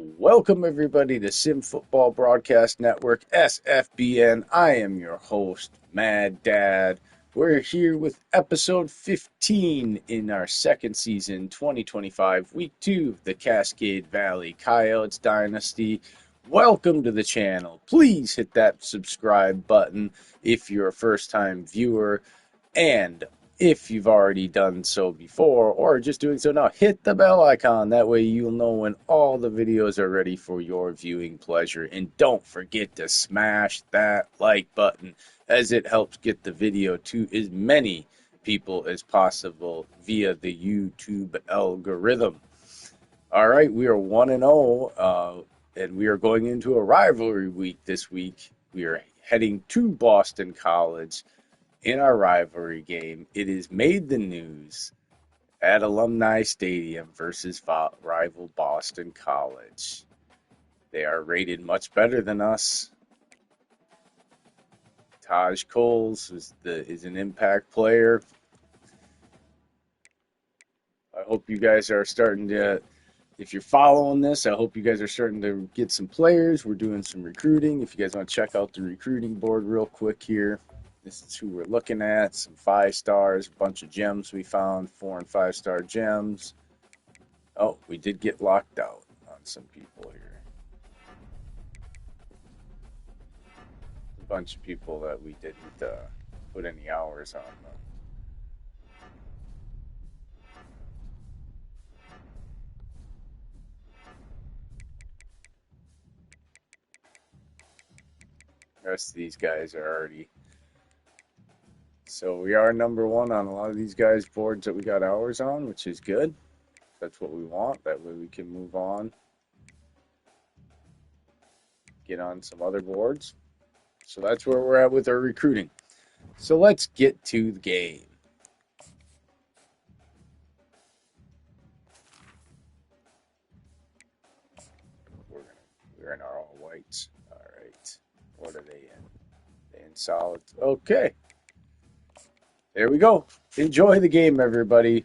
Welcome everybody to Sim Football Broadcast Network, SFBN. I am your host, Mad Dad. We're here with episode 15 in our second season, 2025, week 2 of the Cascade Valley Coyotes Dynasty. Welcome to the channel. Please hit that subscribe button if you're a first-time viewer, and if you've already done so before or just doing so now, hit the bell icon. That way you'll know when all the videos are ready for your viewing pleasure. And don't forget to smash that like button, as it helps get the video to as many people as possible via the YouTube algorithm. All right, we are 1-0, and we are going into a rivalry week this week. We are heading to Boston College. In our rivalry game, it has made the news at Alumni Stadium versus rival Boston College. They are rated much better than us. Taj Coles is an impact player. I hope you guys are starting to, if you're following this, I hope you guys are starting to get some players. We're doing some recruiting. If you guys want to check out the recruiting board real quick here. This is who we're looking at. Some 5 stars, a bunch of gems we found, 4 and 5 star gems. Oh, we did get locked out on some people here. A bunch of people that we didn't put any hours on them. The rest of these guys are already. So we are number 1 on a lot of these guys' boards that we got hours on, which is good. That's what we want. That way we can move on. Get on some other boards. So that's where we're at with our recruiting. So let's get to the game. We're in our all whites. All right. What are they in? They in solid. Okay. There we go. Enjoy the game, everybody.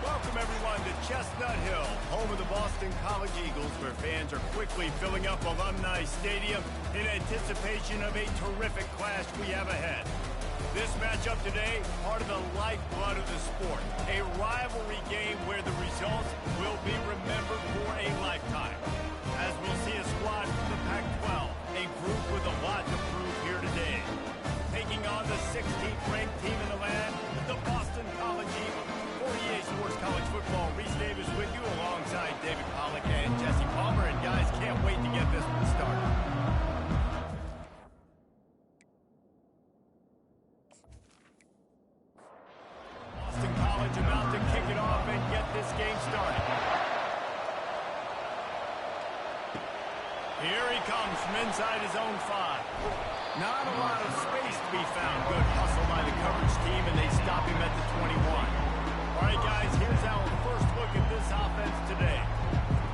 Welcome, everyone, to Chestnut Hill, home of the Boston College Eagles, where fans are quickly filling up Alumni Stadium in anticipation of a terrific clash we have ahead. This matchup today, part of the lifeblood of the sport, a rivalry game where the results will be remembered for a lifetime. As we'll see a squad from the Pac-12, a group with a lot to prove here today. Taking on the 16th ranked team in the land, the Boston College Eagles. 48 Sports College Football, Reese Davis with you alongside David Pollack and Jesse Palmer. And guys, can't wait to get this one started. Boston College about to kick it off and get this game started. Here he comes from inside his own 5. Not a lot of space to be found. Good hustle by the coverage team, and they stop him at the 21. All right, guys, here's our first look at this offense today.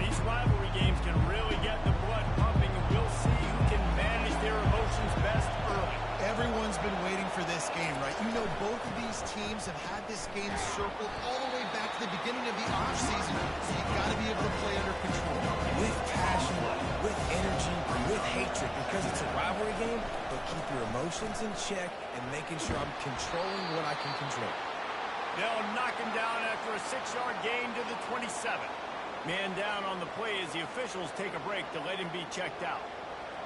These rivalry games can really get the blood pumping, and we'll see who can manage their emotions best early. Everyone's been waiting for this game, right? You know, both of these teams have had this game circled all the way back to the beginning of the offseason, so you've got to be able to play under control. With passion, with energy, with hatred, because it's a rivalry game, but keep your emotions in check and making sure I'm controlling what I can control. They'll knock him down after a 6-yard gain to the 27. Man down on the play as the officials take a break to let him be checked out.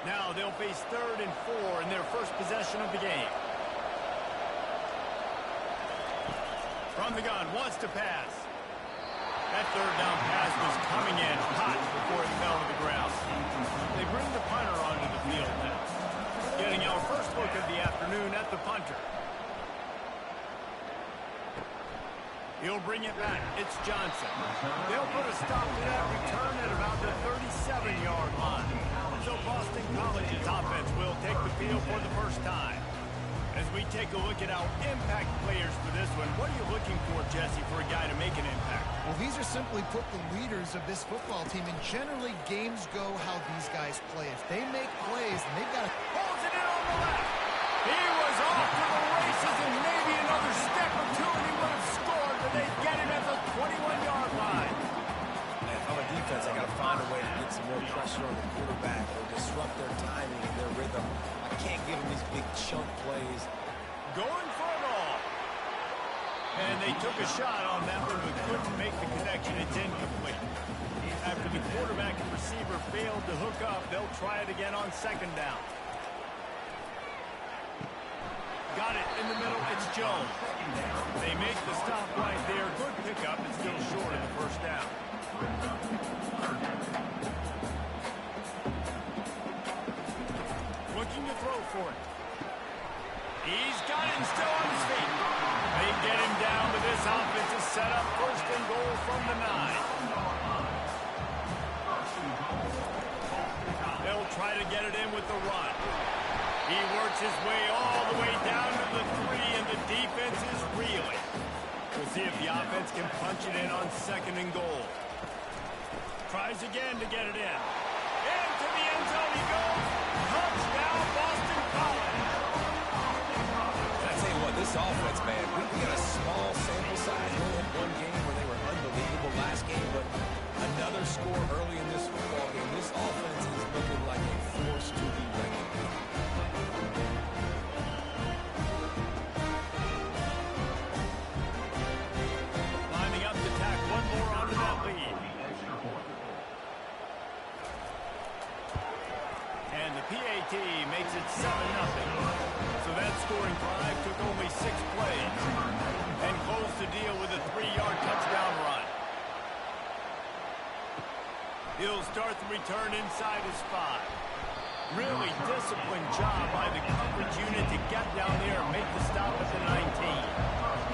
Now they'll face 3rd and 4 in their first possession of the game. From the gun, wants to pass. That 3rd down pass was coming in hot before it fell to the ground. They bring the punter onto the field now. Getting our first look of the afternoon at the punter. He'll bring it back. It's Johnson. They'll put a stop to that return at about the 37-yard line. So Boston College's offense will take the field for the first time. As we take a look at our impact players for this one, what are you looking for, Jesse, for a guy to make an impact? Well, these are simply put the leaders of this football team, and generally games go how these guys play. If they make plays, and they've got to... Pulls it in on the left. He was off to the races and maybe an And they took a shot on that one, but couldn't make the connection. It's incomplete. After the quarterback and receiver failed to hook up, they'll try it again on second down. Got it in the middle. It's Jones. They make the stop right there. Good pickup. It's still short of the first down. Looking to throw for it. He's got it and still on his feet. They get him down to this offensive setup. First and goal from the 9. They'll try to get it in with the run. He works his way all the way down to the 3, and the defense is reeling. We'll see if the offense can punch it in on second and goal. Tries again to get it in. Into the end zone he goes. Touchdown, Boston College. I tell you what, this offense, man, we got a small sample size. We only had one game where they were unbelievable last game, but another score early in this football game. This offense is looking like a force to be reckoned with. Lining up to tack one more onto that lead. And the PAT makes it 7-0. So that scoring drive took only 6 plays and closed the deal with a 3-yard touchdown run. He'll start the return inside his 5. Really disciplined job by the coverage unit to get down there and make the stop at the 19.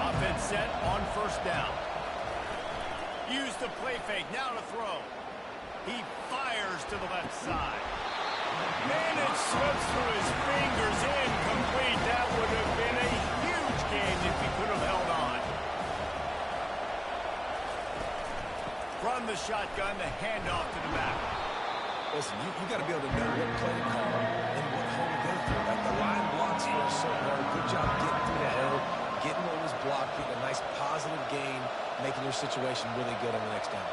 Offense set on first down. Use the play fake, now to throw. He fires to the left side. Man, it slips through his fingers, incomplete. That would have been a huge gain if he could have held on. From the shotgun, the handoff to the back. Listen, you got to be able to know what play to call and what hole to go through. Like the line blocks for a certain hole. Good job getting through that hole, getting what was blocked, getting a nice positive gain, making your situation really good on the next down.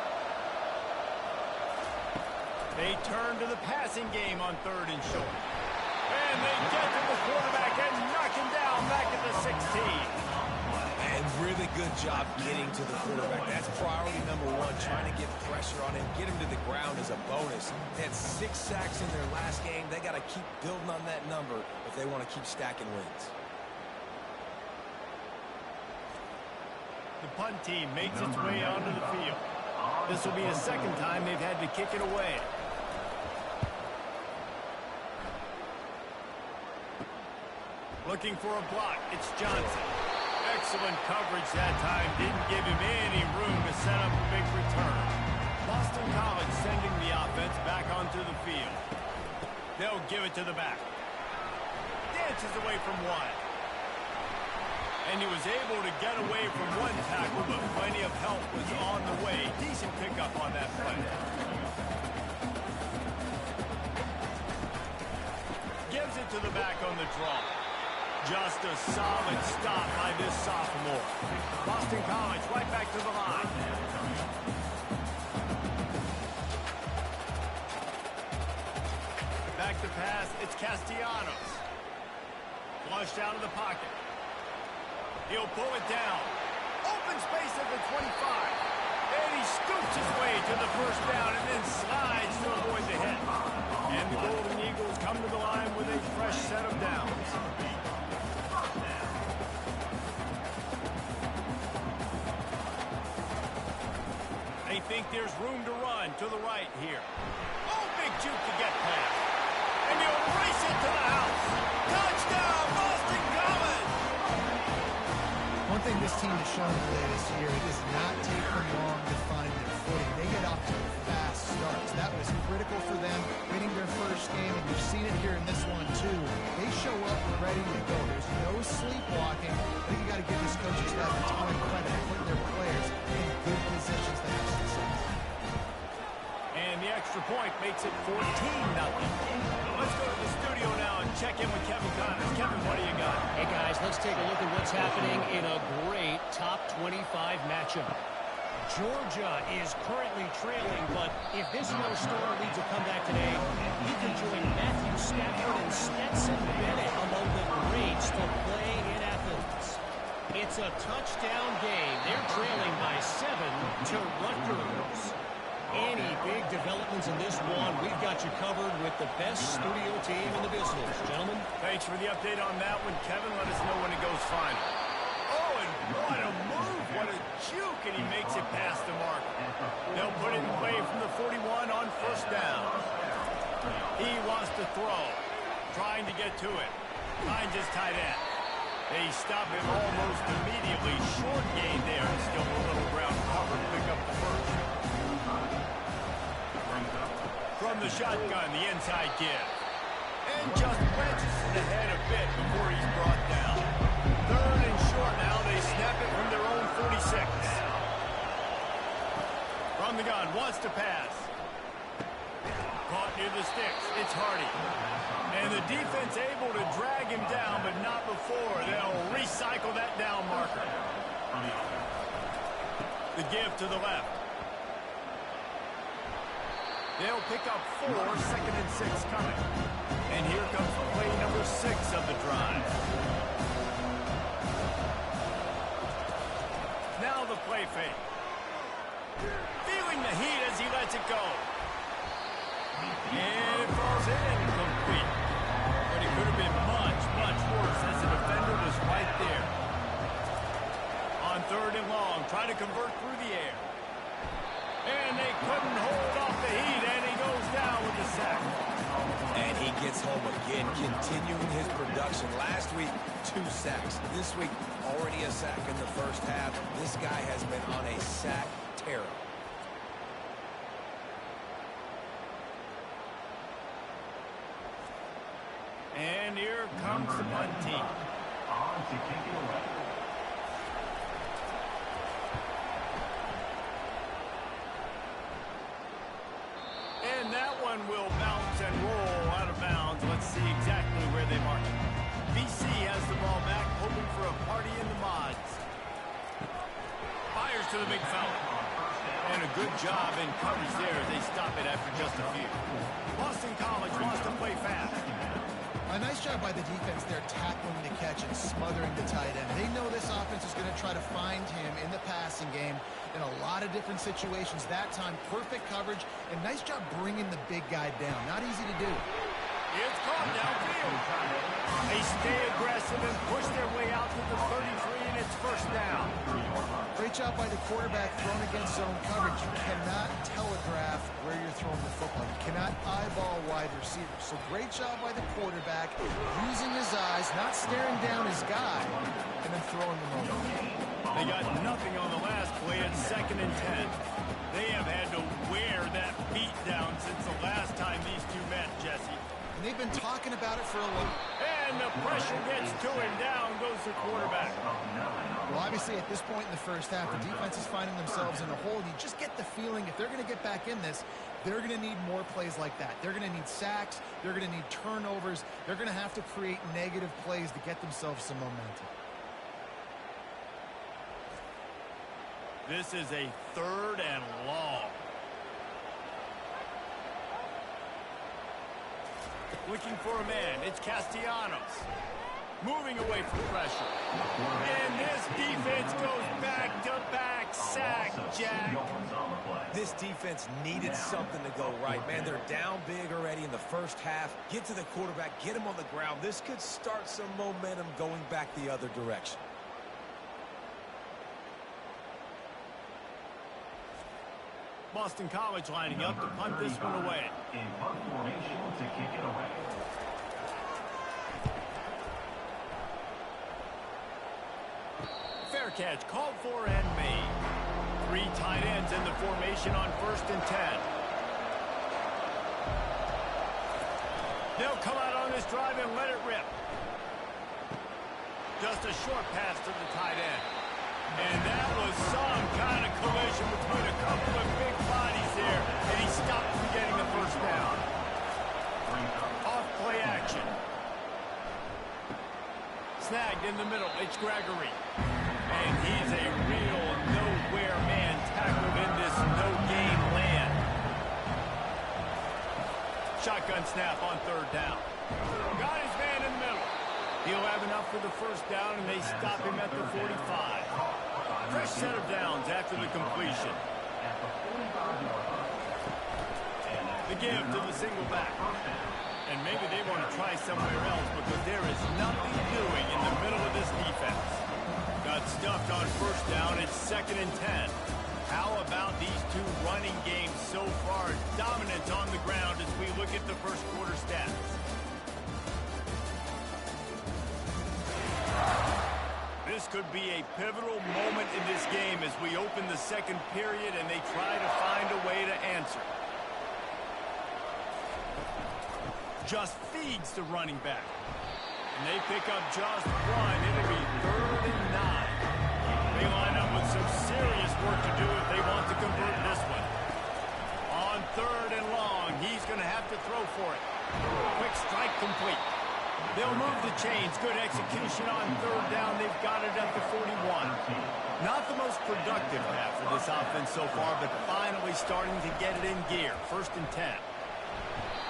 They turn to the passing game on third and short. And they get to the quarterback and knock him down back at the 16. And really good job getting to the quarterback. That's priority number 1, trying to get pressure on him, get him to the ground as a bonus. They had 6 sacks in their last game. They got to keep building on that number if they want to keep stacking wins. The punt team makes its way onto the field. This will be the second time they've had to kick it away. Looking for a block. It's Johnson. Excellent coverage that time. Didn't give him any room to set up a big return. Boston College sending the offense back onto the field. They'll give it to the back. Dances away from one. And he was able to get away from one tackle, but plenty of help was on the way. Decent pickup on that play. Gives it to the back on the draw. Just a solid stop by this sophomore. Boston College right back to the line. Back to pass, it's Castellanos. Flushed out of the pocket. He'll pull it down. Open space at the 25. And he scoops his way to the first down and then slides to avoid the hit. And the Golden Eagles come to the line with a fresh set of downs. They think there's room to run to the right here. Oh, big juke to get past. And he'll race it to the house. Touchdown, Boston College! One thing this team has shown today this year, it does not take them long to find their footing. They get off to fast starts. That was critical for them, winning their first game, and you've seen it here in this one too. They show up ready to go. There's no sleepwalking. I think you got to give this coaching staff a ton of credit for putting their players in good positions to have success. And the extra point makes it 14-0. Let's go to the studio now and check in with Kevin Connors. Kevin, what do you got? Hey, guys, let's take a look at what's happening in a great top 25 matchup. Georgia is currently trailing, but if this young star leads a comeback today, he can join Matthew Stafford and Stetson Bennett among the greats to play in Athens. It's a touchdown game. They're trailing by 7 to Rutgers. Any big developments in this one, we've got you covered with the best studio team in the business. Gentlemen. Thanks for the update on that one, Kevin. Let us know when it goes final. Oh, and what a move. What a juke, and he makes it past the mark. They'll put it in play from the 41 on first down. He wants to throw, trying to get to it. Finds his tight end. They stop him almost immediately. Short gain there, and still a little ground cover to pick up the first. From the shotgun, the inside give. And just wedges it ahead a bit before he's brought down. Third and short now. They snap it from their own 46. From the gun, wants to pass. Caught near the sticks. It's Hardy. And the defense able to drag him down, but not before. They'll recycle that down marker. The give to the left. They'll pick up 4, 2nd and 6 coming. And here comes play number 6 of the drive. Now the play fake. Feeling the heat as he lets it go. And it falls in complete. But it could have been much, much worse as the defender was right there. On 3rd and long, try to convert through the air. And they couldn't hold off the heat, and he goes down with the sack. And he gets home again, continuing his production. Last week, 2 sacks. This week, already a sack in the first half. This guy has been on a sack tear. And here comes the punt team. On to kick it away. And that one will bounce and roll out of bounds. Let's see exactly where they mark it. BC has the ball back, hoping for a party in the mods. Fires to the big fella. And a good job in coverage there as they stop it after just a few. Boston College wants to play fast. A nice job by the defense there, tackling the catch and smothering the tight end. They know this offense is going to try to find him in the passing game in a lot of different situations. That time, perfect coverage, and nice job bringing the big guy down. Not easy to do. It's caught downfield. They stay aggressive and push their way out to the 33, and it's first down. Great job by the quarterback thrown against zone coverage. You cannot telegraph where you're throwing the football. You cannot eyeball wide receivers. So great job by the quarterback, using his eyes, not staring down his guy, and then throwing them over. They got nothing on the last play at 2nd and 10. They have had to wear that beat down since the last time these two met, Jesse. And they've been talking about it for a while. And the pressure gets to him. Down goes the quarterback. Well, obviously, at this point in the first half, the defense is finding themselves in a hole. You just get the feeling if they're going to get back in this, they're going to need more plays like that. They're going to need sacks. They're going to need turnovers. They're going to have to create negative plays to get themselves some momentum. This is a 3rd and long. Looking for a man. It's Castellanos. Moving away from pressure. And this defense goes back-to-back sack, Jack. This defense needed something to go right, man. They're down big already in the first half. Get to the quarterback, get him on the ground. This could start some momentum going back the other direction. Boston College lining up to punt this one away. In punt formation to kick it away. Fair catch called for and made. 3 tight ends in the formation on 1st and 10. They'll come out on this drive and let it rip. Just a short pass to the tight end. And that was some kind of collision between a couple of big bodies there, and he stopped from getting the first down. Off play action. Snagged in the middle. It's Gregory. And he's a real nowhere man tackled in this no-gain land. Shotgun snap on 3rd down. Got his man in the middle. He'll have enough for the first down, and they stop him at the 45. Fresh set of downs after the completion. The give to the single back. And maybe they want to try somewhere else because there is nothing doing in the middle of this defense. Got stuffed on first down. It's 2nd and 10. How about these two running games so far? Dominant on the ground as we look at the first quarter stats. This could be a pivotal moment in this game as we open the second period and they try to find a way to answer. Just feeds the running back. And they pick up just one. It'll be 3rd and 9. They line up with some serious work to do if they want to convert this one. On 3rd and long, he's going to have to throw for it. Quick strike complete. They'll move the chains. Good execution on 3rd down. They've got it at the 41. Not the most productive half for this offense so far, but finally starting to get it in gear. 1st and 10.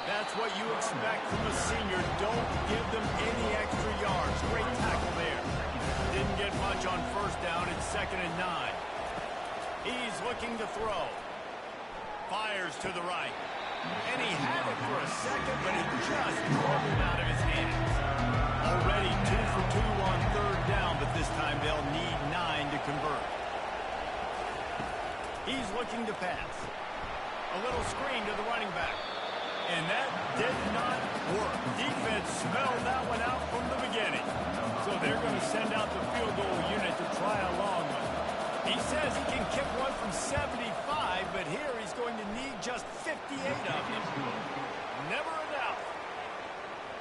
That's what you expect from a senior. Don't give them any extra yards. Great tackle there. Didn't get much on first down. It's 2nd and 9. He's looking to throw. Fires to the right. And he had it for a second, but it just rolled out of his hands. Already 2 for 2 on 3rd down, but this time they'll need 9 to convert. He's looking to pass. A little screen to the running back. And that did not work. Defense smelled that one out from the beginning. So they're going to send out the field goal unit to try a long one. He says he can kick one from 75, but here he's going to need just 58 of them. Never a doubt.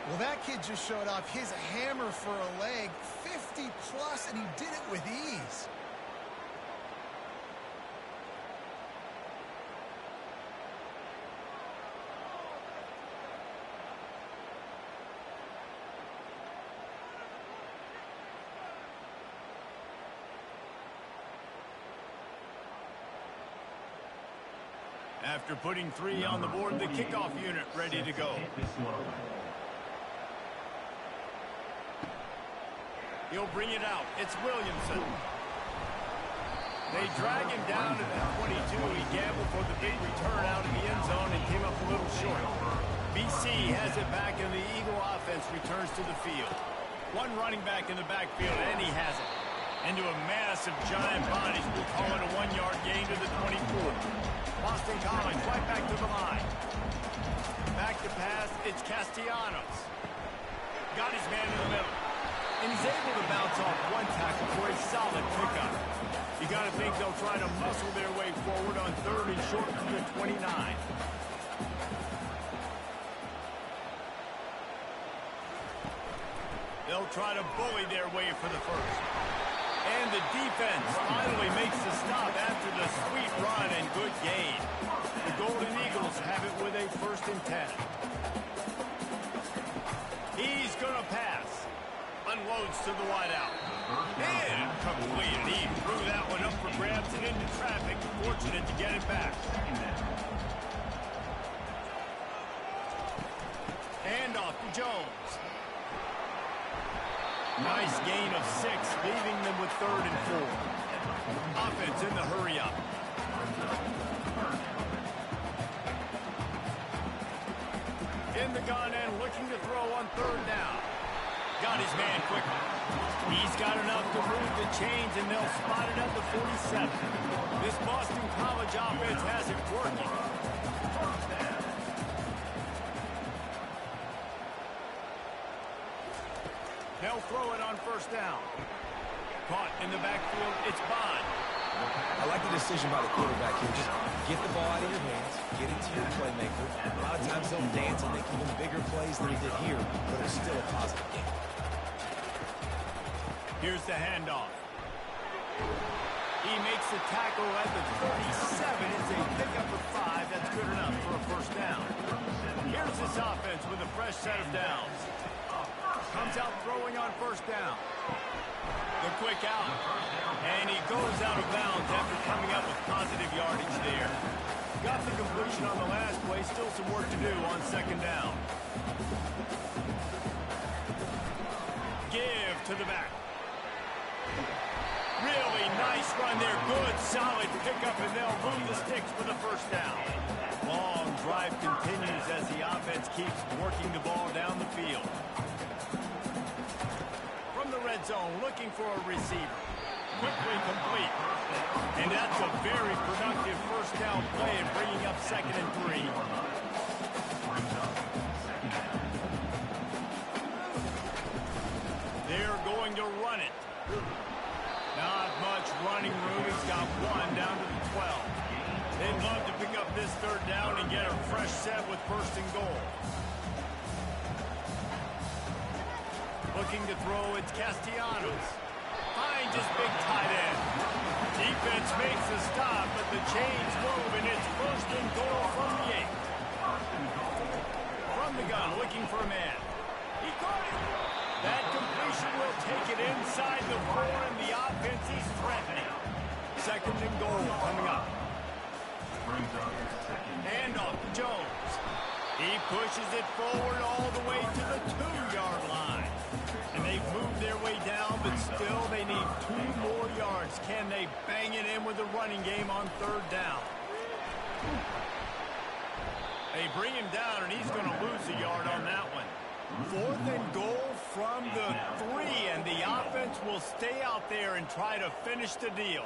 Well, that kid just showed off his hammer for a leg, 50-plus, and he did it with ease. After putting 3 on the board, the kickoff unit ready to go. He'll bring it out. It's Williamson. They drag him down to the 22. He gambled for the big return out of the end zone and came up a little short. BC has it back, and the Eagle offense returns to the field. One running back in the backfield, and he has it. Into a massive giant bodies. We'll call it a 1-yard gain to the 24. Boston College right back to the line. Back to pass, it's Castellanos. Got his man in the middle. And he's able to bounce off one tackle for a solid pickup. You got to think they'll try to muscle their way forward on 3rd and short from the 29. They'll try to bully their way for the first. And the defense finally makes the stop after the sweet run and good gain. The Golden Eagles have it with a 1st and 10. He's going to pass. Unloads to the wideout. And completed. He threw that one up for grabs and into traffic. Fortunate to get it back. Hand off to Jones. Nice gain of 6, leaving them with 3rd and 4. Offense in the hurry-up. In the gun and looking to throw on 3rd down. Got his man quickly. He's got enough to move the chains, and they'll spot it at the 47. This Boston College offense has it working. They'll throw it on 1st down. Caught in the backfield, it's Bond. I like the decision by the quarterback here. Just get the ball out of your hands, get it to your playmaker. A lot of times they'll dance and make even bigger plays than he did here, but it's still a positive game. Here's the handoff. He makes the tackle at the 37. It's a pickup of 5. That's good enough for a 1st down. Here's this offense with a fresh set of downs. Comes out throwing on 1st down. The quick out. And he goes out of bounds after coming up with positive yardage there. Got the completion on the last play. Still some work to do on 2nd down. to the back. Really nice run there. Good, solid pickup, and they'll move the sticks for the first down. Long drive continues as the offense keeps working the ball down the field. From the red zone, looking for a receiver. Quickly complete. And that's a very productive first down play and bringing up 2nd and 3. They're going to run it. Not much running room. He's got one down to the 12. They'd love to pick up this 3rd down and get a fresh set with 1st and goal. Looking to throw, it's Castellanos. Finds his big tight end. Defense makes a stop, but the chains move, and it's 1st and goal from the 8. From the gun, looking for a man. He caught it. That completion will take it inside the 4, and the offense is threatening. 2nd and goal coming up. Handoff to Jones. He pushes it forward all the way to the 2-yard line. And they've moved their way down, but still they need 2 more yards. Can they bang it in with the running game on 3rd down? They bring him down, and he's going to lose a yard on that one. 4th and goal from the 3, and the offense will stay out there and try to finish the deal.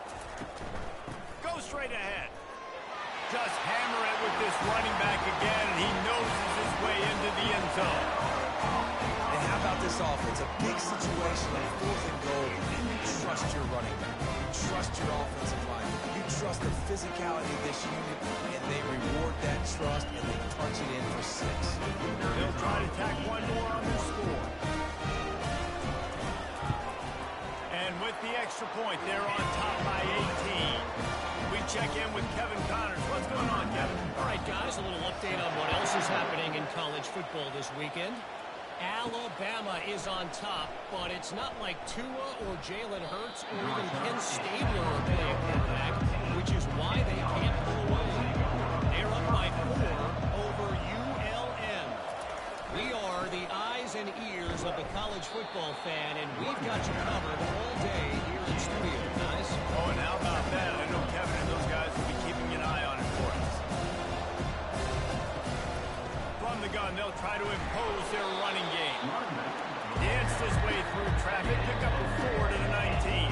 Go straight ahead. Just hammer it with this running back again, and he noses his way into the end zone. And how about this offense? A big situation on 4th and goal, and you trust your running back. You trust your offensive line. You trust the physicality of this unit, and they reward that trust, and they punch it in for 6. They'll try to tack one more on their score. And with the extra point, they're on top by 18. We check in with Kevin Connors. What's going on, Kevin? All right, guys, a little update on what else is happening in college football this weekend. Alabama is on top, but it's not like Tua or Jalen Hurts or even Ken Stabler are playing quarterback, which is why they can't pull away. They're up by 4 over ULM. We are the eyes and ears of the college football fan, and we've got you covered all day here in studio, guys. Oh, and how about that? I know Kevin and those guys will be keeping an eye on it for us. From the gun, they'll try to impose their running game. Danced his way through traffic, pick up a 4 to the 19.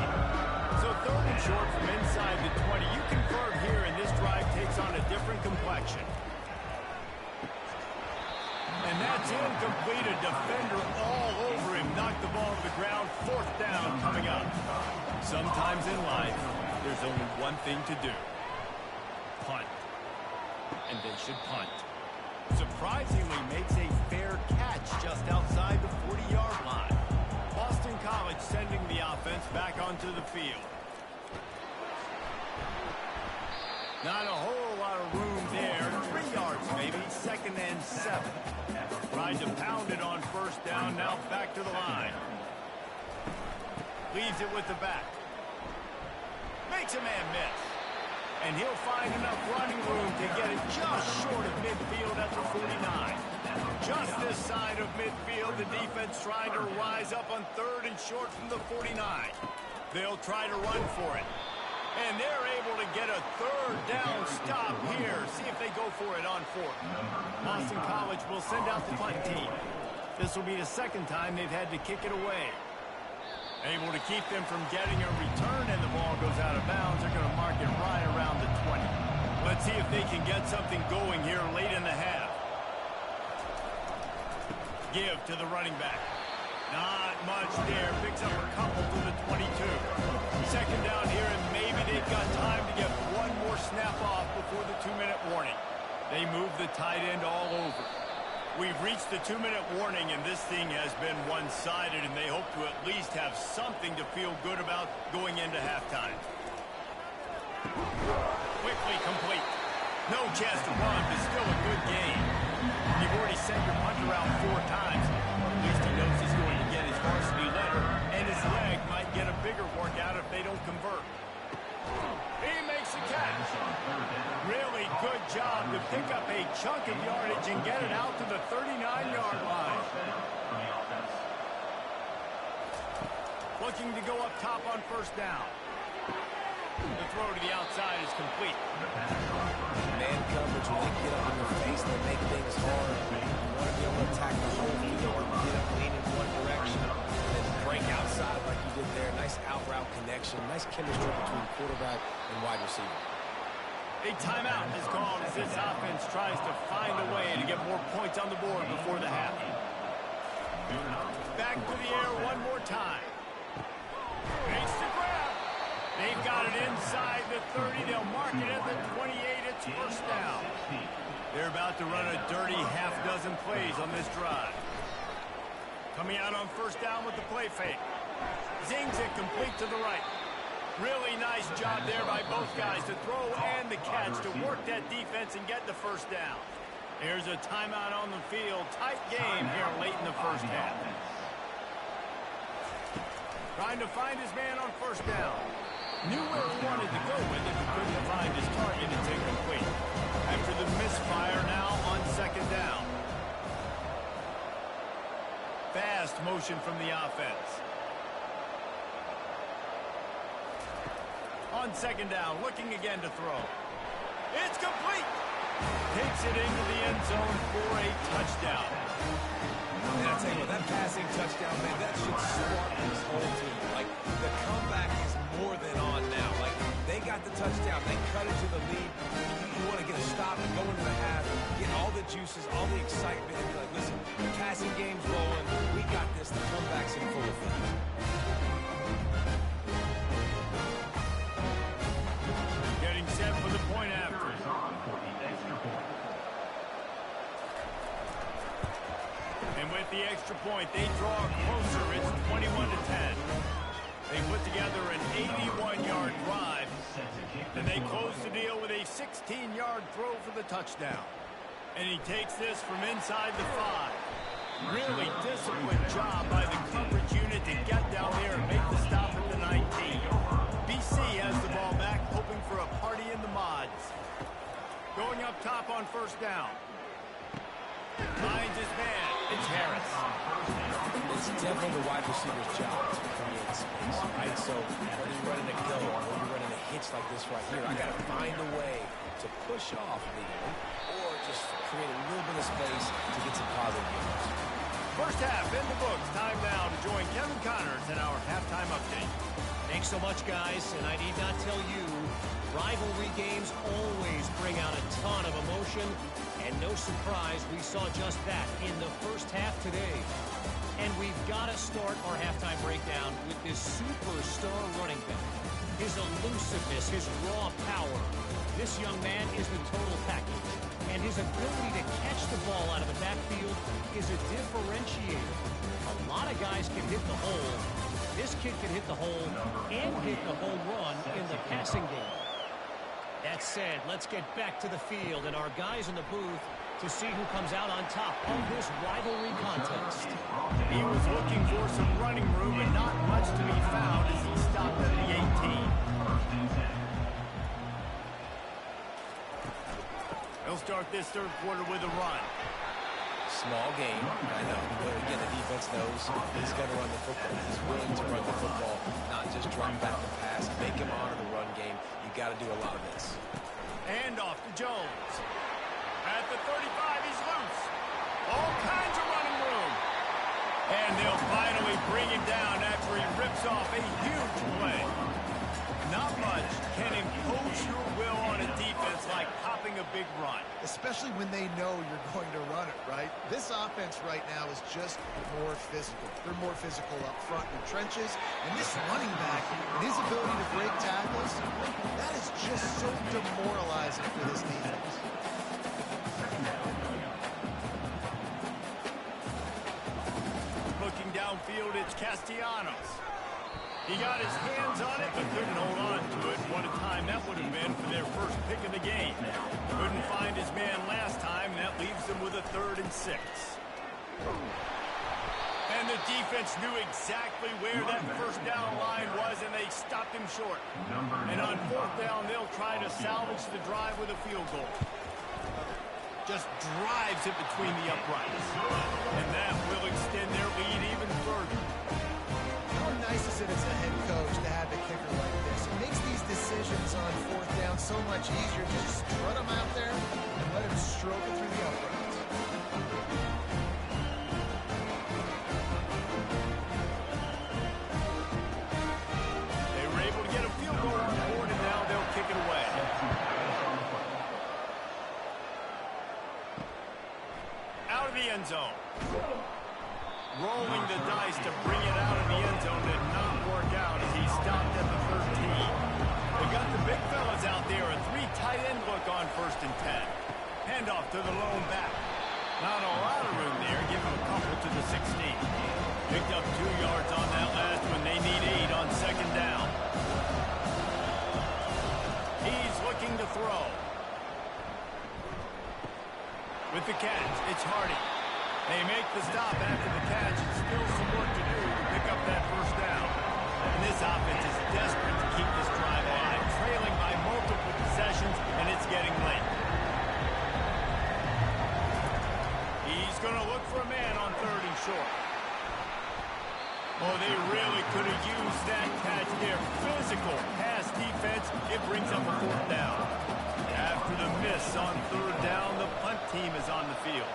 So 3rd and short from inside the 20. You confirm here, and this drive takes on a different complexion. And that's incomplete. A defender all over him. Knocked the ball to the ground. 4th down coming up. Sometimes in life, there's only one thing to do. Punt. And they should punt. Surprisingly makes a fair catch just outside the 40-yard line. Boston College sending the offense back onto the field. Not a whole lot of room there. 3 yards maybe. 2nd and 7. Tried to pound it on 1st down. Now back to the line. Leaves it with the back. Makes a man miss. And he'll find enough running room to get it just short of midfield at the 49. Just this side of midfield, the defense trying to rise up on 3rd and short from the 49. They'll try to run for it. And they're able to get a 3rd down stop here. See if they go for it on 4th. Boston College will send out the punt team. This will be the 2nd time they've had to kick it away. Able to keep them from getting a return, and the ball goes out of bounds. They're going to mark it right around the 20. Let's see if they can get something going here late in the half. Give to the running back. Not much there. Picks up a couple to the 22. 2nd down here, and maybe they've got time to get one more snap off before the 2-minute warning. They move the tight end all over. We've reached the 2-minute warning, and this thing has been one-sided, and they hope to at least have something to feel good about going into halftime. Quickly complete. No chance to run, but still a good game. You've already sent your punter out 4 times. At least he knows he's going to get his varsity letter, and his leg might get a bigger workout if they don't convert. He makes a catch. Really good job to pick up a chunk of yardage and get it out to the 39-yard line. Looking to go up top on first down. The throw to the outside is complete. Man coverage, when they get up in your face, they make things hard. You want to be able to attack the whole field, get up, lean in one direction, and then break outside like you did there. Nice out-route connection, nice chemistry between quarterback and wide receiver. A timeout is called as this offense tries to find a way to get more points on the board before the half. Back to the air one more time. Makes the grab. They've got it inside the 30. They'll mark it at the 28. It's first down. They're about to run a dirty half-dozen plays on this drive. Coming out on first down with the play fake. Zings it complete to the right. Really nice job there by both guys to throw and the catch to work that defense and get the first down. There's a timeout on the field. Tight game here late in the first half. Trying to find his man on first down. Knew where he wanted to go with it, but couldn't find his target. It's incomplete. After the misfire now on second down. Fast motion from the offense. On second down, looking again to throw. It's complete. Takes it into the end zone for a touchdown. And I tell you what, that passing touchdown, man, that should spark this whole team. Like, the comeback is more than on now. Like, they got the touchdown. They cut it to the lead. You want to get a stop and go into the half, get all the juices, all the excitement, and be like, listen, the passing game's rolling. We got this. The comeback's in full effect. Getting set for the point after. And with the extra point, they draw closer. It's 21-10. They put together an 81-yard drive, and they close the deal with a 16-yard throw for the touchdown. And he takes this from inside the 5. Really disciplined job by the coverage unit to get down there and make the stop at the 19. BC has the ball back, hoping for a party in the mods. Going up top on first down. Finds his man. It's Harris. It's definitely the wide receiver's job to create space, right? So whether you're running a go or you're running a hitch like this right here, I got to find a way to push off legally or just create a little bit of space to get some positive gains. First half in the books. Time now to join Kevin Connors in our halftime update. Thanks so much, guys, and I need not tell you, rivalry games always bring out a ton of emotion, and no surprise, we saw just that in the first half today. And we've got to start our halftime breakdown with this superstar running back. His elusiveness, his raw power. This young man is the total package. And his ability to catch the ball out of the backfield is a differentiator. A lot of guys can hit the hole. This kid can hit the hole and hit the home run in the passing game. That said, let's get back to the field and our guys in the booth to see who comes out on top of this rivalry contest. He was looking for some running room, but not much to be found as he stopped at the 18. He'll start this third quarter with a run. Small game, I know. But again, the defense knows he's going to run the football. He's willing to run the football, not just drop back the pass, make him honor the run game. You got to do a lot of this. And off to Jones. At the 35, he's loose. All kinds of running room. And they'll finally bring him down after he rips off a huge play. Not much can impose your will on a defense like popping a big run. Especially when they know you're going to run it, right? This offense right now is just more physical. They're more physical up front in the trenches. And this running back and his ability to break tackles, that is just so demoralizing for this defense. Looking downfield, it's Castellanos. He got his hands on it, but couldn't hold on to it. What a time that would have been for their first pick of the game. Couldn't find his man last time, and that leaves them with a 3rd and 6. And the defense knew exactly where that first down line was, and they stopped him short. And on 4th down, they'll try to salvage the drive with a field goal. Just drives it between the uprights. And that will extend their lead even further. How nice is it as a head coach to have a kicker like this. It makes these decisions on fourth down so much easier. Just strut him out there and let him stroke it through the uprights. They were able to get a field goal on board, and now they'll kick it away. Out of the end zone. Rolling the dice to bring it out of the end zone did not work out as he stopped at the 13. They got the big fellas out there, a 3 tight end look on 1st and 10. Handoff to the lone back. Not a lot of room there, give him a couple to the 16. Picked up 2 yards on that last one. They need 8 on 2nd down. He's looking to throw. With the catch, it's Hardy. They make the stop after the catch. It's still some work to do to pick up that 1st down. And this offense is desperate to keep this drive alive, trailing by multiple possessions, and it's getting late. He's going to look for a man on 3rd and short. Oh, they really could have used that catch there. Physical pass defense. It brings up a 4th down. After the miss on 3rd down, the punt team is on the field.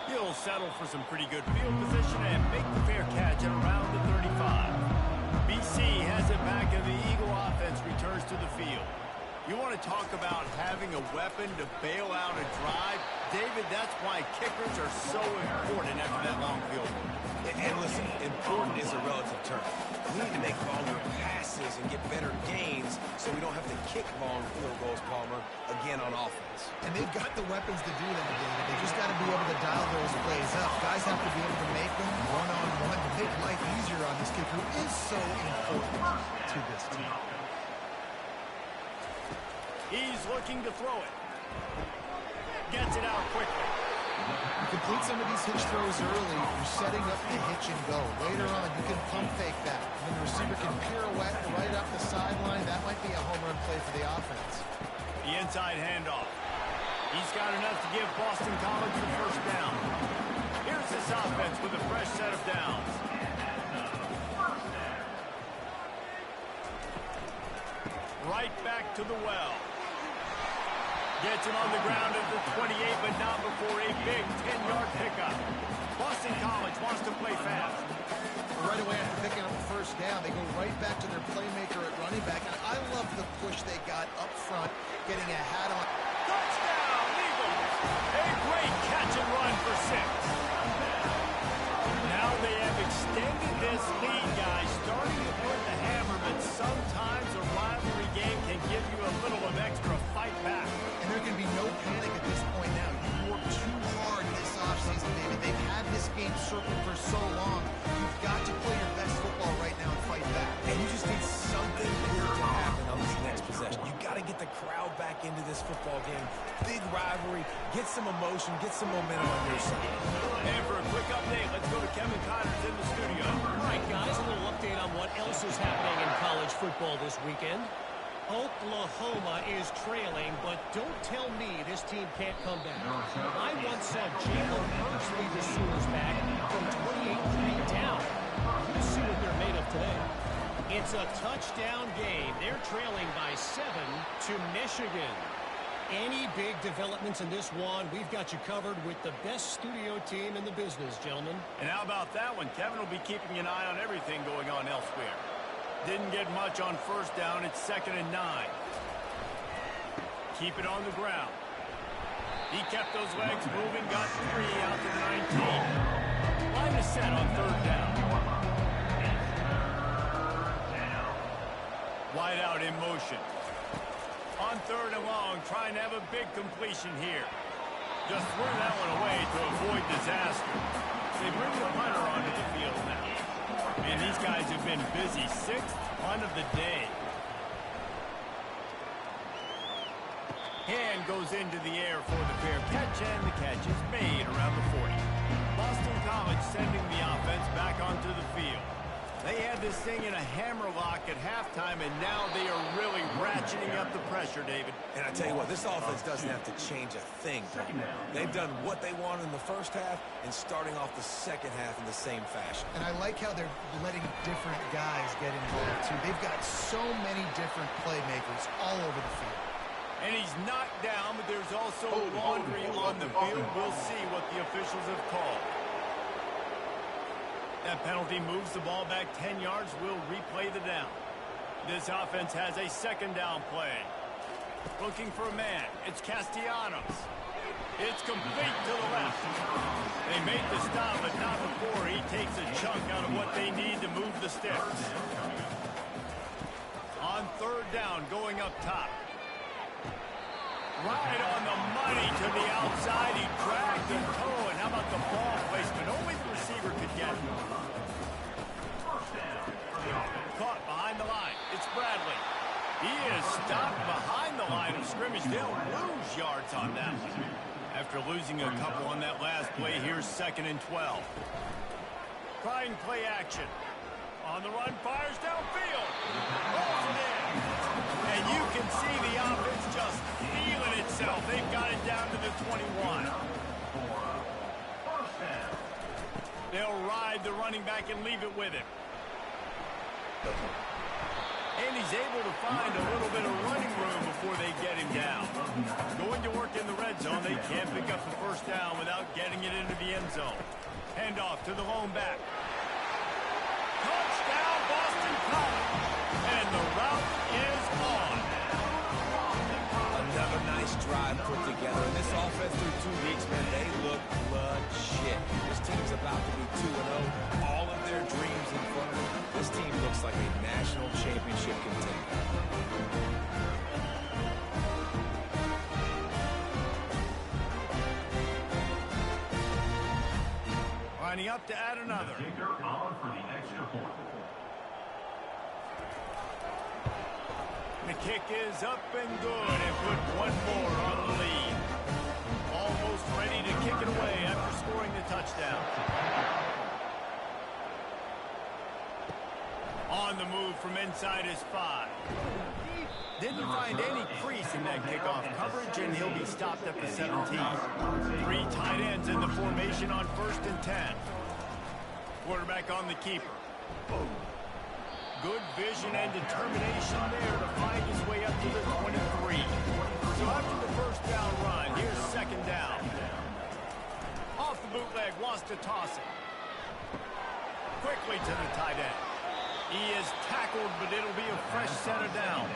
He'll settle for some pretty good field position and make the fair catch at around the 35. BC has it back, and the Eagle offense returns to the field. You want to talk about having a weapon to bail out a drive? David, that's why kickers are so important after that long field goal. And listen, important is a relative term. We need to make longer passes and get better gains so we don't have to kick long field goals, Palmer, again on offense. And they've got the weapons to do that, David. They just got to be able to dial those plays up. Guys have to be able to make them one-on-one to make life easier on this kicker, who is so important to this team. He's looking to throw it. Gets it out quickly. You complete some of these hitch throws early, you're setting up the hitch and go. Later on, you can pump fake that. And the receiver can pirouette right up the sideline. That might be a home run play for the offense. The inside handoff. He's got enough to give Boston College the 1st down. Here's this offense with a fresh set of downs. Right back to the well. Gets him on the ground at the 28, but not before a big 10-yard pickup. Boston College wants to play fast. Right away after picking up the 1st down, they go right back to their playmaker at running back. And I love the push they got up front, getting a hat on. Touchdown, Eagles! A great catch and run for 6. Now they have extended this lead, guys, starting to put the hammer, but sometimes a rivalry game can give you a little of extra fight back. And there can be no panic at this point now. You've worked too hard this offseason, David. They've had this game circled for so long. You've got to play your best football right now and fight back. And you just need something good to happen on this next possession. You got to get the crowd back into this football game. Big rivalry. Get some emotion. Get some momentum on your side. And for a quick update, let's go to Kevin Connors in the studio. All right, guys, a little update on what else is happening in college football this weekend. Oklahoma is trailing, but don't tell me this team can't come back. I once saw Jalen Hurts lead the Sooners back from 28-3 down. We'll see what they're made of today. It's a touchdown game. They're trailing by 7 to Michigan. Any big developments in this one, we've got you covered with the best studio team in the business, gentlemen. And how about that one? Kevin will be keeping an eye on everything going on elsewhere. Didn't get much on 1st down. It's 2nd and 9. Keep it on the ground. He kept those legs moving, got 3 out to the 19. Line is set on 3rd down. Wide out in motion. On 3rd and long, trying to have a big completion here. Just threw that one away to avoid disaster. They bring the punter onto the field now. Man, these guys have been busy. 6th punt of the day. Hand goes into the air for the fair catch, and the catch is made around the 40. Boston College sending the offense back onto the field. They had this thing in a hammerlock at halftime, and now they are really ratcheting up the pressure, David. And I tell you what, this offense doesn't have to change a thing. They've done what they wanted in the first half and starting off the second half in the same fashion. And I like how they're letting different guys get involved, too. They've got so many different playmakers all over the field. And he's knocked down, but there's also laundry on the field. We'll see what the officials have called. That penalty moves the ball back 10 yards. We'll replay the down. This offense has a second down play. Looking for a man. It's Castellanos. It's complete to the left. They made the stop, but not before he takes a chunk out of what they need to move the sticks. On third down, going up top. Right on the money to the outside. He dragged the toe, and how about the ball placement? Only the receiver could get it. Caught behind the line. It's Bradley. He is stopped behind the line of scrimmage. They'll lose yards on that one. After losing a couple on that last play, here's 2nd and 12. Trying play action. On the run, fires downfield. Rolls it in. And you can see the offense just feeling itself. They've got it down to the 21. They'll ride the running back and leave it with him. And he's able to find a little bit of running room before they get him down. Going to work in the red zone. They can't pick up the first down without getting it into the end zone. Hand off to the lone back. Touchdown, Boston College. And the route is on. Another nice drive put together. And this offense through 2 weeks, man, they look legit. This team's about to be 2-0. All of their dreams in front of them. This team looks like a national championship contender. Lining up to add another. Kicker on for the extra point. The kick is up and good, and put one more on the lead. Almost ready to kick it away after scoring the touchdown. On the move from inside his 5. Didn't find any crease in that kickoff coverage, and he'll be stopped at the 17. 3 tight ends in the formation on 1st and 10. Quarterback on the keeper. Good vision and determination there to find his way up to the 23. So after the first down run, here's 2nd down. Off the bootleg, wants to toss it. Quickly to the tight end. He is tackled, but it'll be a fresh set of downs.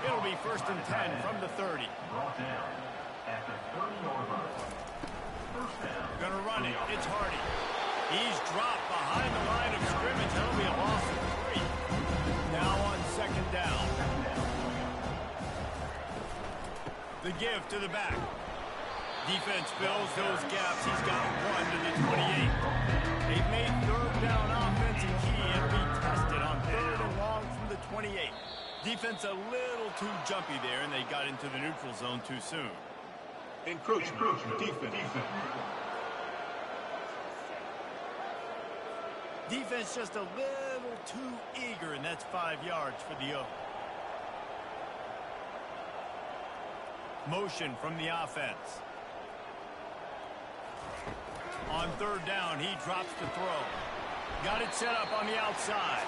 It'll be 1st and 10 from the 30. Brought down at the 30-yard line. First down. Gonna run it. It's Hardy. He's dropped behind the line of scrimmage. That'll be a loss of 3. Now on 2nd down. The give to the back. Defense fills those gaps. He's got 1 to the 28. They've made 3rd down offensive key. It'll be tested on 3rd and long from the 28. Defense a little too jumpy there, and they got into the neutral zone too soon. Encroachment. Defense. Defense just a little too eager, and that's 5 yards for the O. Motion from the offense. On 3rd down, he drops the throw. Got it set up on the outside.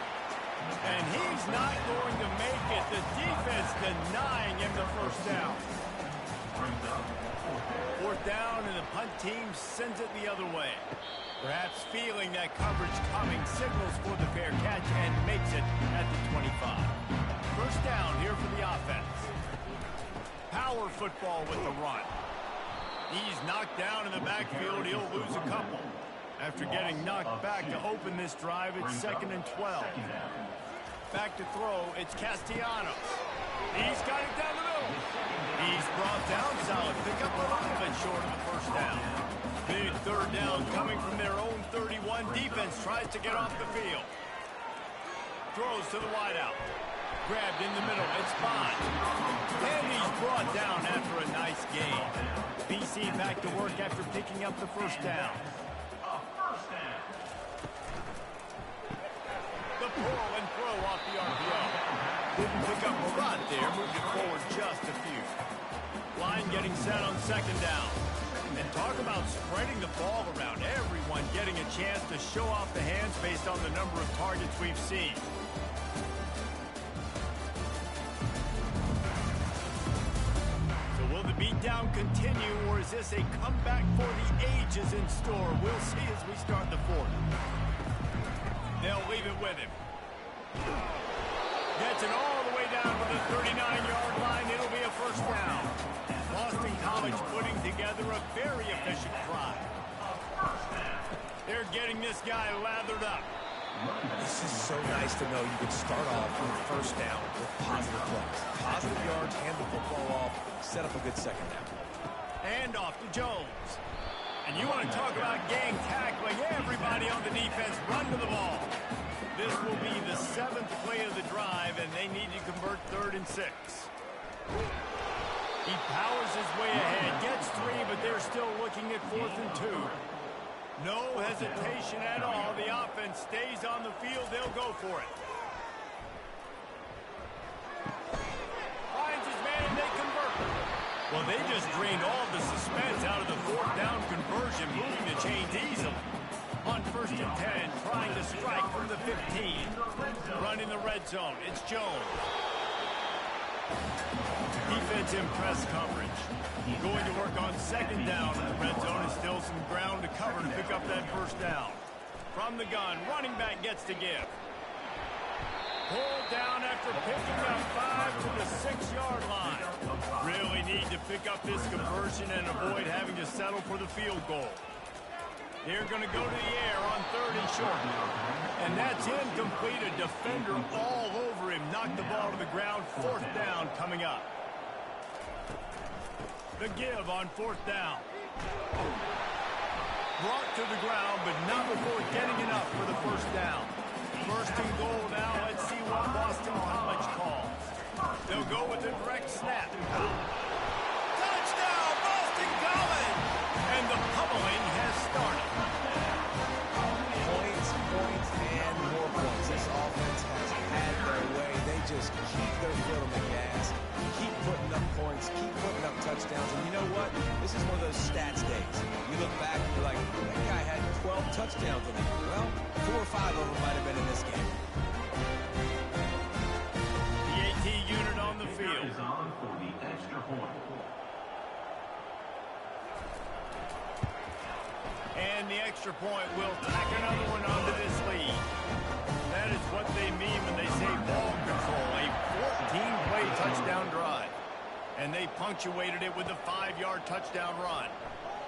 And he's not going to make it. The defense denying him the first down. 4th down, and the punt team sends it the other way. Perhaps feeling that coverage coming, signals for the fair catch, and makes it at the 25. First down here for the offense. Power football with the run. He's knocked down in the backfield. He'll lose a couple. After getting knocked back to open this drive, it's 2nd and 12. Back to throw, it's Castellanos. He's got it down the middle. He's brought down solid. Pick up a little bit short of the first down. Big 3rd down coming from their own 31. Defense tries to get off the field. Throws to the wideout. Grabbed in the middle. It's Bond. And he's brought down after a nice gain. BC back to work after picking up the first down. The pull and throw off the RPO. Didn't pick up a lot there, moved it forward just a few. Line getting set on second down. And talk about spreading the ball around. Everyone getting a chance to show off the hands based on the number of targets we've seen. So will the beatdown continue, or is this a comeback for the ages in store? We'll see as we start the fourth. They'll leave it with him. Gets it all the way down to the 39-yard line. It'll be a first down. Boston College putting together a very efficient drive. They're getting this guy lathered up. This is so nice to know you can start off with first down with positive plays. Positive yards, hand the football off, set up a good second down. And off to Jones. And you want to talk about gang tackling. Everybody on the defense run to the ball. This will be the 7th play of the drive, and they need to convert 3rd and 6. He powers his way ahead, gets 3, but they're still looking at 4th and 2. No hesitation at all. The offense stays on the field. They'll go for it. Finds his man, and they convert. Well, they just drained all the suspense out of the 4th down conversion, moving the chains easily. On 1st and 10, trying to strike from the 15. Running the red zone. It's Jones. Defense in press coverage. Going to work on 2nd down in the red zone, and still some ground to cover to pick up that first down. From the gun, running back gets to give. Pulled down after picking up 5 to the 6-yard line. Really need to pick up this conversion and avoid having to settle for the field goal. They're going to go to the air on 3rd and short. And that's incomplete. A defender all over him. Knocked the ball to the ground. 4th down coming up. The give on 4th down. Brought to the ground, but not before getting enough for the first down. 1st and goal now. Let's see what Boston College calls. They'll go with a direct snap. Touchdown, Boston College! And the pummeling has started. Points, and more points. This offense has had their way. They just keep their foot on the gas, keep putting up points, keep putting up touchdowns. And you know what? This is one of those stats days. You look back and you're like, that guy had 12 touchdowns in the year. Well, 4 or 5 of them might have been in this game. The AT unit on the field. Is on for the extra point. And the extra point will tack another one onto this lead. That is what they mean when they say ball control. A 14-play touchdown drive. And they punctuated it with a 5-yard touchdown run.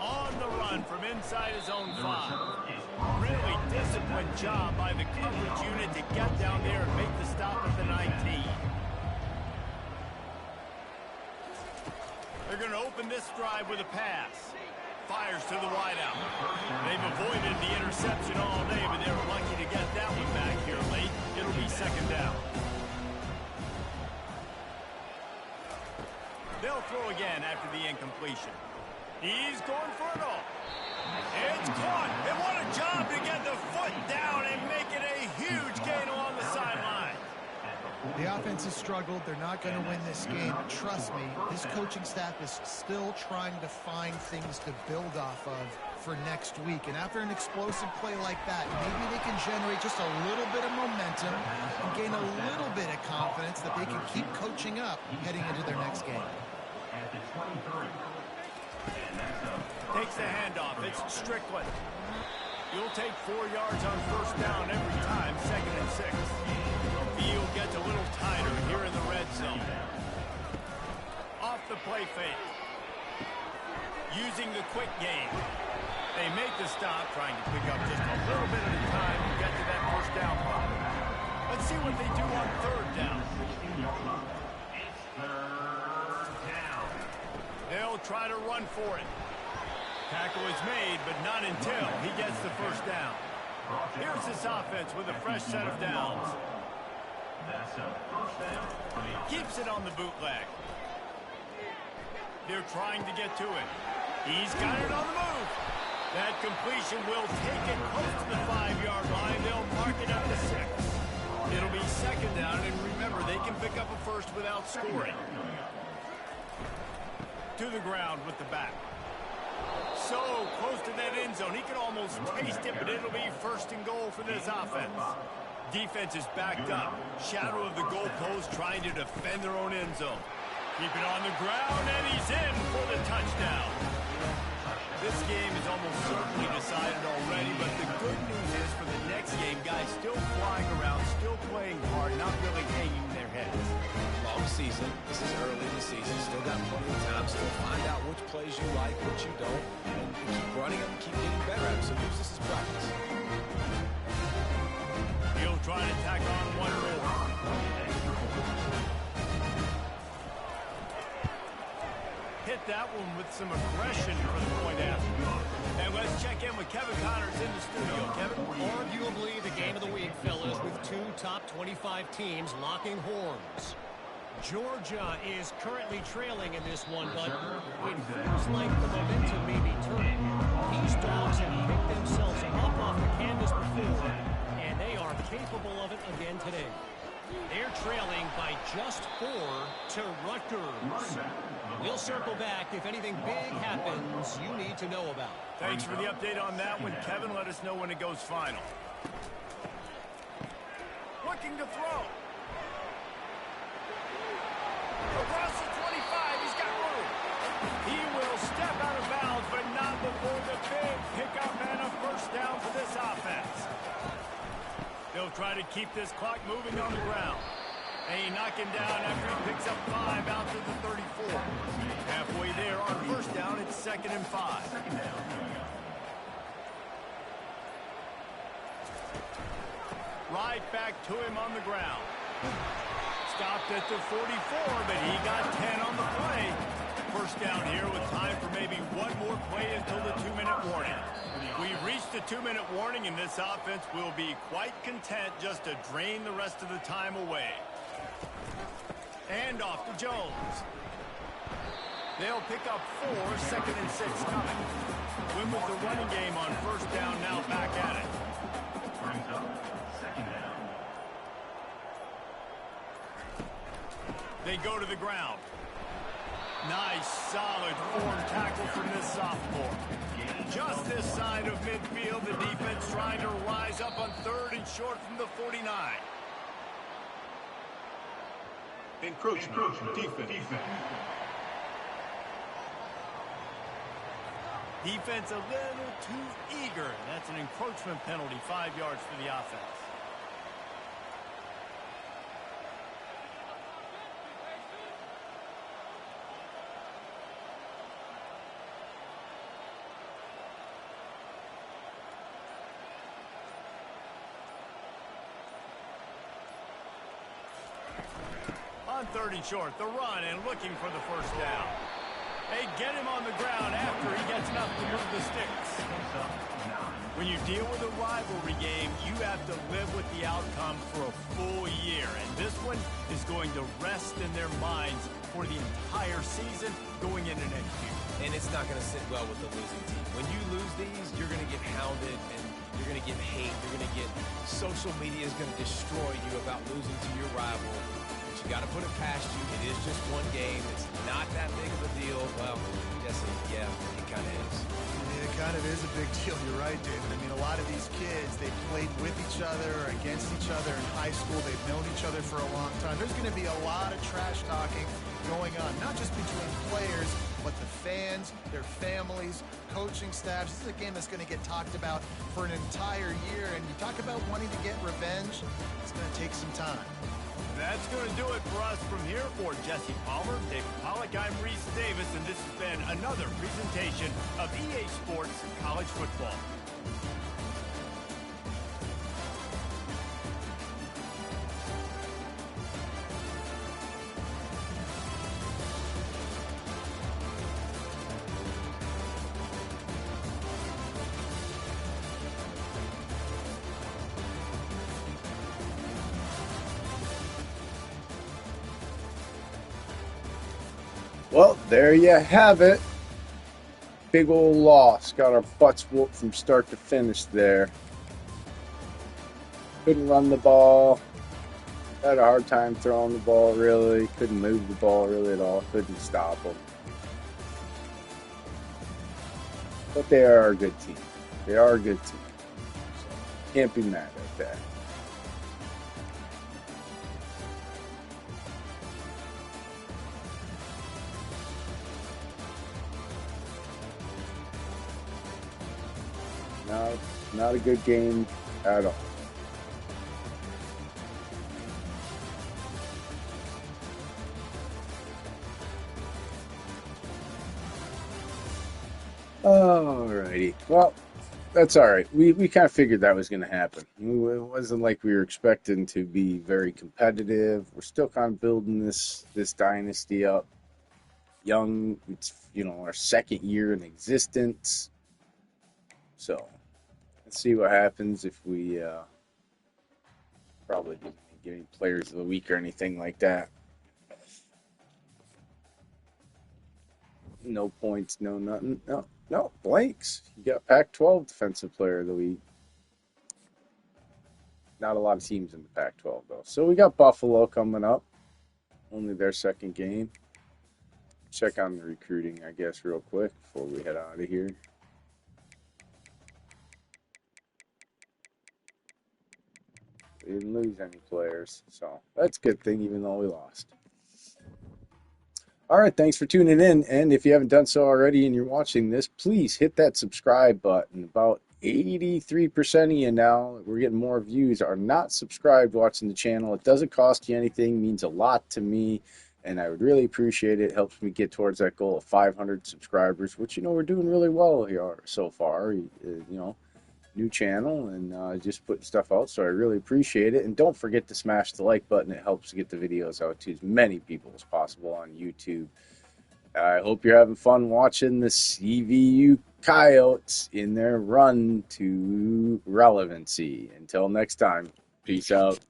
On the run from inside his own 5. Really disciplined job by the coverage unit to get down there and make the stop at the 19. They're going to open this drive with a pass. Fires to the wideout. They've avoided the interception all day, but they were lucky to get that one back here late. It'll be 2nd down. They'll throw again after the incompletion. He's going for it all. It's caught. And what a job to get the foot down and make it a huge gain along the sideline. The offense has struggled. They're not going to win this game. But trust me, this coaching staff is still trying to find things to build off of for next week. And after an explosive play like that, maybe they can generate just a little bit of momentum and gain a little bit of confidence that they can keep coaching up heading into their next game. At the 23. And that's up. Takes the handoff. It's Strickland. You'll take 4 yards on 1st down every time, 2nd and 6. Field gets a little tighter here in the red zone. Off the play fake. Using the quick game. They make the stop, trying to pick up just a little bit at a time to get to that 1st down mark. Let's see what they do on 3rd down. It's 3rd down. They'll try to run for it. Tackle is made, but not until he gets the 1st down. Here's this offense with a fresh set of downs. That's a 1st down. Keeps it on the bootleg. They're trying to get to it. He's got it on the move. That completion will take it close to the 5-yard line. They'll mark it up to 6. It'll be second down, and remember, they can pick up a first without scoring. To the ground with the back. So close to that end zone. He can almost taste it, but it'll be first and goal for this offense. Defense is backed up. Shadow of the goalpost trying to defend their own end zone. Keep it on the ground, and he's in for the touchdown. This game is almost certainly decided already, but the good news is for the next game, guys still flying around, still playing hard, not really hanging their heads. Long season. This is early in the season. Still got plenty of time. Still find out which plays you like, which you don't, and keep running them, keep getting better at them. So use this as practice. He'll try to tack on one more. Hit that one with some aggression for the point after. And let's check in with Kevin Connors in the studio. Kevin? Arguably the game of the week, fellas, with two top 25 teams locking horns. Georgia is currently trailing in this one, but it feels like the momentum may be turning. These dogs have picked themselves up off the canvas before, and they are capable of it again today. They're trailing by just 4 to Rutgers. We'll circle back if anything big happens you need to know about. Thanks for the update on that one, Kevin. Let us know when it goes final. Looking to throw. Across the 25, he's got room. He will step out of bounds, but not before the big pickup and a first down for this offense. They'll try to keep this clock moving on the ground. And he knocking down after he picks up 5 out to the 34. Halfway there on first down, it's 2nd and 5. Right back to him on the ground. Stopped at the 44, but he got 10 on the play. First down here with time for maybe one more play until the 2-minute warning. We've reached the 2-minute warning, and this offense will be quite content just to drain the rest of the time away. And off to Jones. They'll pick up 4, 2nd and 6 coming. Win with the running game on first down, now back at it. Brings up second down. They go to the ground. Nice, solid form tackle from this sophomore. Just this side of midfield, the defense trying to rise up on 3rd and short from the 49. Encroachment. Defense. Defense a little too eager. That's an encroachment penalty, 5 yards for the offense. On 3rd and short, the run and looking for the first down. They get him on the ground after he gets enough to move the sticks. When you deal with a rivalry game, you have to live with the outcome for a full year. And this one is going to rest in their minds for the entire season going into next year. And it's not going to sit well with the losing team. When you lose these, you're going to get hounded and you're going to get hate. You're going to get social media is going to destroy you about losing to your rival. But you got to put it past you. It is just one game. It's not that big of a deal. Well, yes, yeah, it kind of is. It kind of is a big deal. You're right, David. I mean, a lot of these kids, they played with each other or against each other in high school. They've known each other for a long time. There's going to be a lot of trash talking going on, not just between players, but the fans, their families, coaching staffs. This is a game that's going to get talked about for an entire year. And you talk about wanting to get revenge, it's going to take some time. That's going to do it for us from here. For Jesse Palmer, David Pollack, I'm Reese Davis, and this has been another presentation of EA Sports College Football. Well, there you have it. Big old loss. Got our butts whooped from start to finish there. Couldn't run the ball. Had a hard time throwing the ball, really. Couldn't move the ball really at all. Couldn't stop them. But they are a good team. They are a good team. So can't be mad at that. Not a good game at all. Alrighty. Well, that's all right. We kind of figured that was going to happen. It wasn't like we were expecting to be very competitive. We're still kind of building this dynasty up. Young, it's our second year in existence. So let's see what happens if we probably didn't get any players of the week or anything like that. No points, no nothing. No blanks. You got Pac-12 Defensive Player of the Week. Not a lot of teams in the Pac-12 though. So we got Buffalo coming up. Only their second game. Check on the recruiting, I guess, real quick before we head out of here. We didn't lose any players, so that's a good thing, even though we lost. All right, thanks for tuning in. And if you haven't done so already and you're watching this, please hit that subscribe button. About 83% of you now, we're getting more views, are not subscribed watching the channel. It doesn't cost you anything, means a lot to me, and I would really appreciate it. It helps me get towards that goal of 500 subscribers, which, we're doing really well here so far. New channel and just putting stuff out, so I really appreciate it. And don't forget to smash the like button. It helps get the videos out to as many people as possible on YouTube. I hope you're having fun watching the CVU Coyotes in their run to relevancy. Until next time, peace out.